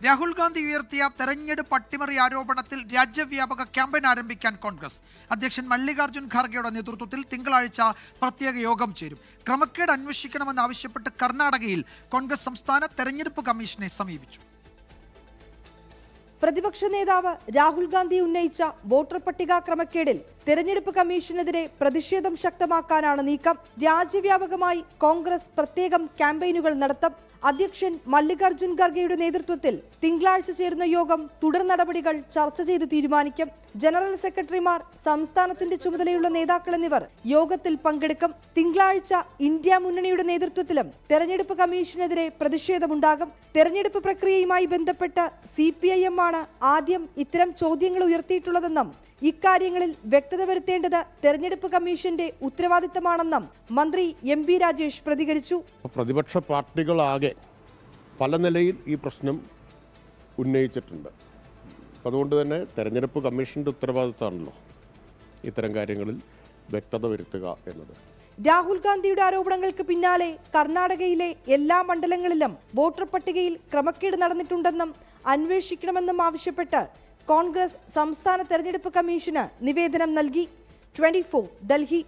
രാഹുൽ ഗാന്ധി ഉയർത്തിയ തെരഞ്ഞെടുപ്പ് അട്ടിമറി ആരോപണത്തിൽ രാജ്യവ്യാപക ക്യാമ്പയിൻ ആരംഭിക്കാൻ കോൺഗ്രസ് അധ്യക്ഷൻ മല്ലികാർജ്ജുൻ ഖാർഗെയുടെ നേതൃത്വത്തിൽ തിങ്കളാഴ്ച പ്രത്യേക യോഗം ചേരും. ക്രമക്കേട് അന്വേഷിക്കണമെന്നാവശ്യപ്പെട്ട് കർണാടകയിൽ കോൺഗ്രസ് സംസ്ഥാന തെരഞ്ഞെടുപ്പ് കമ്മീഷനെ സമീപിച്ചു. പ്രതിപക്ഷ നേതാവ് രാഹുൽ ഗാന്ധി ഉന്നയിച്ച വോട്ടർ പട്ടിക ക്രമക്കേടിൽ തെരഞ്ഞെടുപ്പ് കമ്മീഷനെതിരെ പ്രതിഷേധം ശക്തമാക്കാനാണ് നീക്കം. രാജ്യവ്യാപകമായി കോൺഗ്രസ് പ്രത്യേകം ക്യാമ്പയിനുകൾ നടത്തും. അധ്യക്ഷൻ മല്ലികാർജ്ജുൻ ഖാർഗെയുടെ നേതൃത്വത്തിൽ തിങ്കളാഴ്ച ചേരുന്ന യോഗം തുടർ നടപടികൾ ചർച്ച ചെയ്ത് തീരുമാനിക്കും. ജനറൽ സെക്രട്ടറിമാർ, സംസ്ഥാനത്തിന്റെ ചുമതലയുള്ള നേതാക്കൾ എന്നിവർ യോഗത്തിൽ പങ്കെടുക്കും. തിങ്കളാഴ്ച ഇന്ത്യ മുന്നണിയുടെ നേതൃത്വത്തിലും തെരഞ്ഞെടുപ്പ് കമ്മീഷനെതിരെ പ്രതിഷേധമുണ്ടാകും. തെരഞ്ഞെടുപ്പ് പ്രക്രിയയുമായി ബന്ധപ്പെട്ട് CPIM ആണ് ആദ്യം ഇത്തരം ചോദ്യങ്ങൾ ഉയർത്തിയിട്ടുള്ളതെന്നും ഇക്കാര്യങ്ങളിൽ വ്യക്തത വരുത്തേണ്ടത് തെരഞ്ഞെടുപ്പ് കമ്മീഷന്റെ ഉത്തരവാദിത്തമാണെന്നും മന്ത്രി MP രാജേഷ് പ്രതികരിച്ചു. പ്രതിപക്ഷ പാർട്ടികളാകെ പല നിലയിൽ ഈ പ്രശ്നം ഉന്നയിച്ചിട്ടുണ്ട്. അതുകൊണ്ട് തന്നെ തെരഞ്ഞെടുപ്പ് കമ്മീഷന്റെ ഉത്തരവാദിത്തമാണല്ലോ ഇത്തരം കാര്യങ്ങളിൽ വ്യക്തത വരുത്തുക എന്നത്. രാഹുൽ ഗാന്ധിയുടെ ആരോപണങ്ങൾക്ക് പിന്നാലെ കർണാടകയിലെ എല്ലാ മണ്ഡലങ്ങളിലും വോട്ടർ പട്ടികയിൽ ക്രമക്കേട് നടന്നിട്ടുണ്ടെന്നും അന്വേഷിക്കണമെന്നും ആവശ്യപ്പെട്ട് കോൺഗ്രസ് സംസ്ഥാന തെരഞ്ഞെടുപ്പ് കമ്മീഷന് നിവേദനം നൽകി. 24 ഡൽഹി.